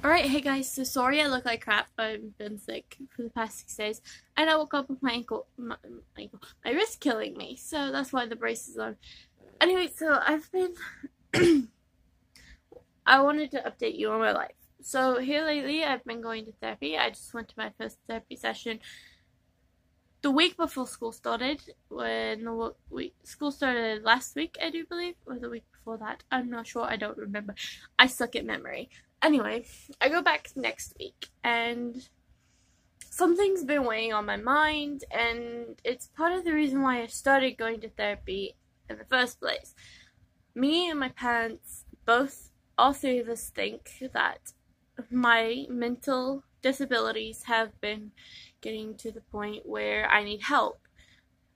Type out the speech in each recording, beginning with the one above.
Alright, hey guys, so sorry I look like crap. I've been sick for the past 6 days, and I woke up with my wrist killing me, so that's why the brace is on. Anyway, so I wanted to update you on my life. So here lately, I've been going to therapy. I just went to my first therapy session the week before school started, when school started last week, I do believe, or the week before that. I'm not sure, I don't remember. I suck at memory. Anyway, I go back next week, and something's been weighing on my mind, and it's part of the reason why I started going to therapy in the first place. Me and my parents all three of us think that my mental disabilities have been getting to the point where I need help.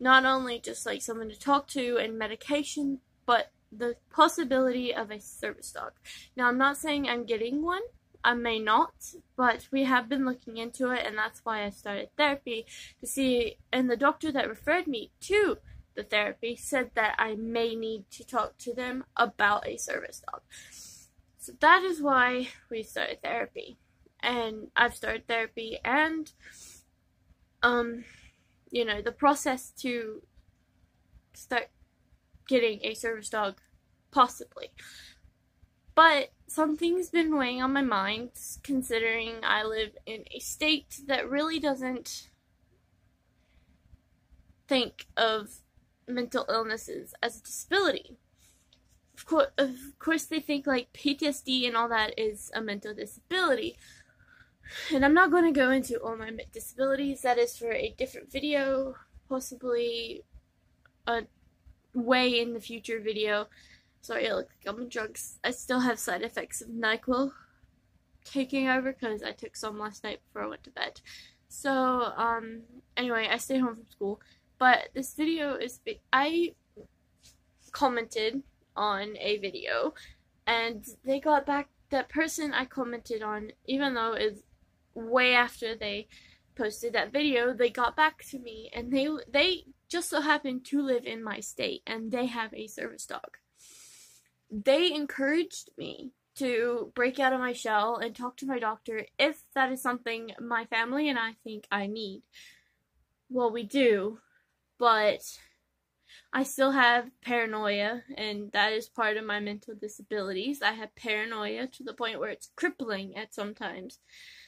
Not only just like someone to talk to and medication, but the possibility of a service dog. Now, I'm not saying I'm getting one. I may not, but we have been looking into it, and that's why I started therapy to see. And the doctor that referred me to the therapy said that I may need to talk to them about a service dog. So that is why we started therapy. And I've started therapy, and the process to start getting a service dog, possibly. But something's been weighing on my mind, considering I live in a state that really doesn't think of mental illnesses as a disability. Of course, they think like PTSD and all that is a mental disability. And I'm not going to go into all my disabilities. That is for a different video, possibly a way in the future video. Sorry, I look like I'm on drugs. I still have side effects of NyQuil taking over because I took some last night before I went to bed. So, anyway, I stayed home from school. But this video I commented on a video, and they got back. That person I commented on, even though it's way after they posted that video, they got back to me, and they just so happen to live in my state, and they have a service dog. They encouraged me to break out of my shell and talk to my doctor if that is something my family and I think I need. Well, we do, but I still have paranoia, and that is part of my mental disabilities. I have paranoia to the point where it's crippling at sometimes,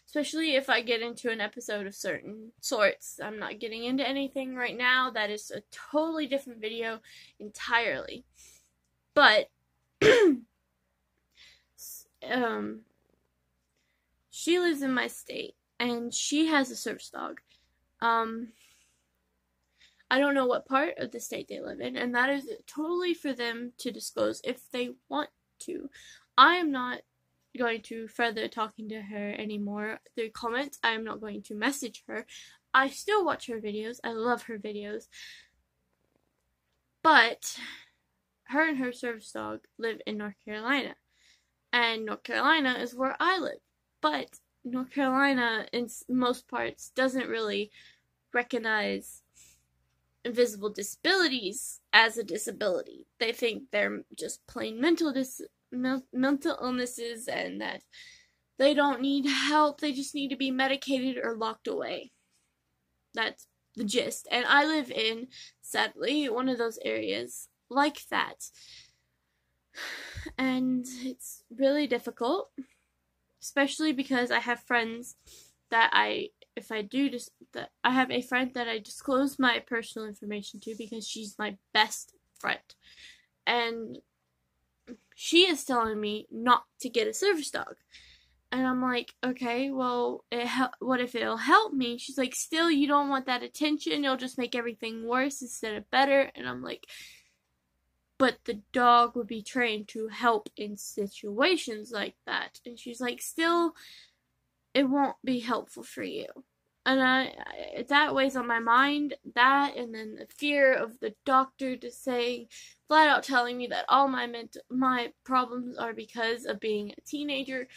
especially if I get into an episode of certain sorts. I'm not getting into anything right now. That is a totally different video entirely. But she lives in my state, and she has a service dog. I don't know what part of the state they live in, and that is totally for them to disclose if they want to. I am not going to further talking to her anymore through comments. I am not going to message her. I still watch her videos. I love her videos. But her and her service dog live in North Carolina. And North Carolina is where I live. But North Carolina, in most parts, doesn't really recognize invisible disabilities as a disability. They think they're just plain mental illnesses, and that they don't need help. They just need to be medicated or locked away. That's the gist. And I live in, sadly, one of those areas like that. And it's really difficult, especially because I have friends that I have a friend that I disclose my personal information to because she's my best friend. And she is telling me not to get a service dog. And I'm like, okay, well, what if it'll help me? She's like, still, you don't want that attention. It'll just make everything worse instead of better. And I'm like, but the dog would be trained to help in situations like that. And she's like, still, it won't be helpful for you. And that weighs on my mind. That, and then the fear of the doctor just saying, flat out telling me that all my problems are because of being a teenager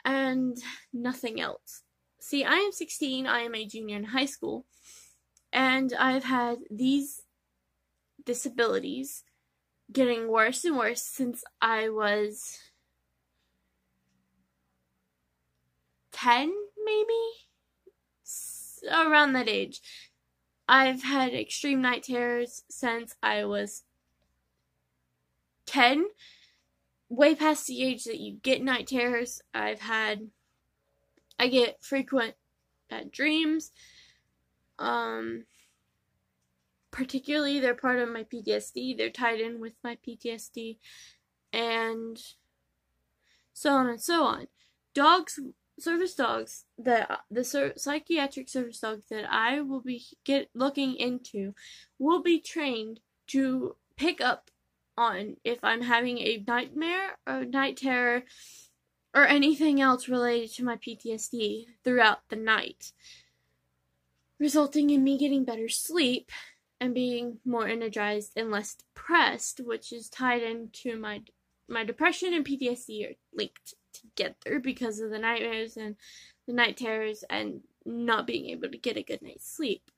and nothing else. See, I am 16. I am a junior in high school, and I've had these disabilities getting worse and worse since I was 10, maybe? Around that age. I've had extreme night terrors since I was 10, way past the age that you get night terrors. I get frequent bad dreams. Particularly, they're part of my PTSD. They're tied in with my PTSD, and so on and so on. Service dogs, the psychiatric service dogs that I will be looking into will be trained to pick up on if I'm having a nightmare or night terror or anything else related to my PTSD throughout the night, resulting in me getting better sleep and being more energized and less depressed, which is tied into my depression and PTSD are linked together because of the nightmares and the night terrors and not being able to get a good night's sleep.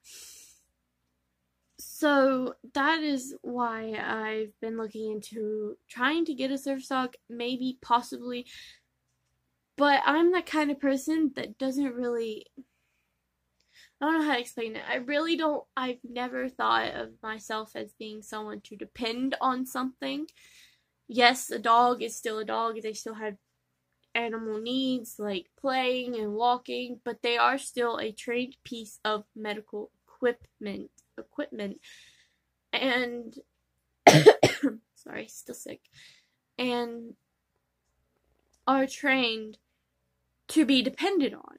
So that is why I've been looking into trying to get a service dog, maybe, possibly, but I'm the kind of person that doesn't really, I don't know how to explain it. I've never thought of myself as being someone to depend on something. Yes, a dog is still a dog. They still have animal needs like playing and walking, but they are still a trained piece of medical equipment. And sorry, still sick. And are trained to be depended on.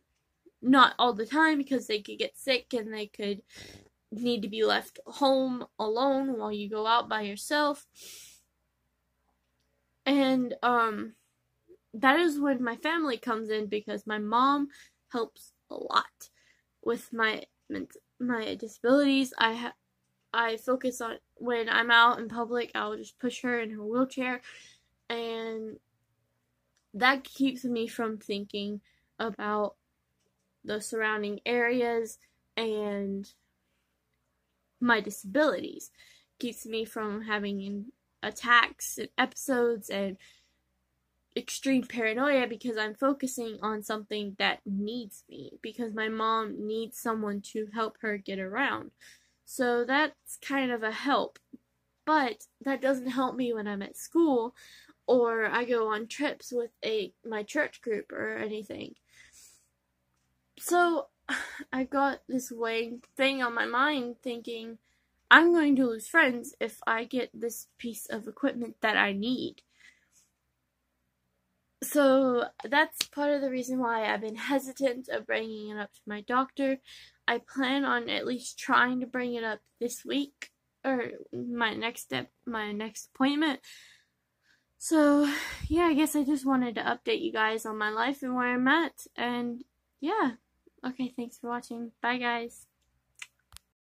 Not all the time, because they could get sick and they could need to be left home alone while you go out by yourself. And that is when my family comes in, because my mom helps a lot with my disabilities. I focus on, when I'm out in public, I'll just push her in her wheelchair, and that keeps me from thinking about the surrounding areas and my disabilities. Keeps me from having attacks and episodes and extreme paranoia, because I'm focusing on something that needs me, because my mom needs someone to help her get around. So that's kind of a help, but that doesn't help me when I'm at school or I go on trips with my church group or anything. So I got this thing on my mind thinking, I'm going to lose friends if I get this piece of equipment that I need. So that's part of the reason why I've been hesitant of bringing it up to my doctor. I plan on at least trying to bring it up this week, or my next appointment. So yeah, I guess I just wanted to update you guys on my life and where I'm at, and yeah. Okay, thanks for watching. Bye guys.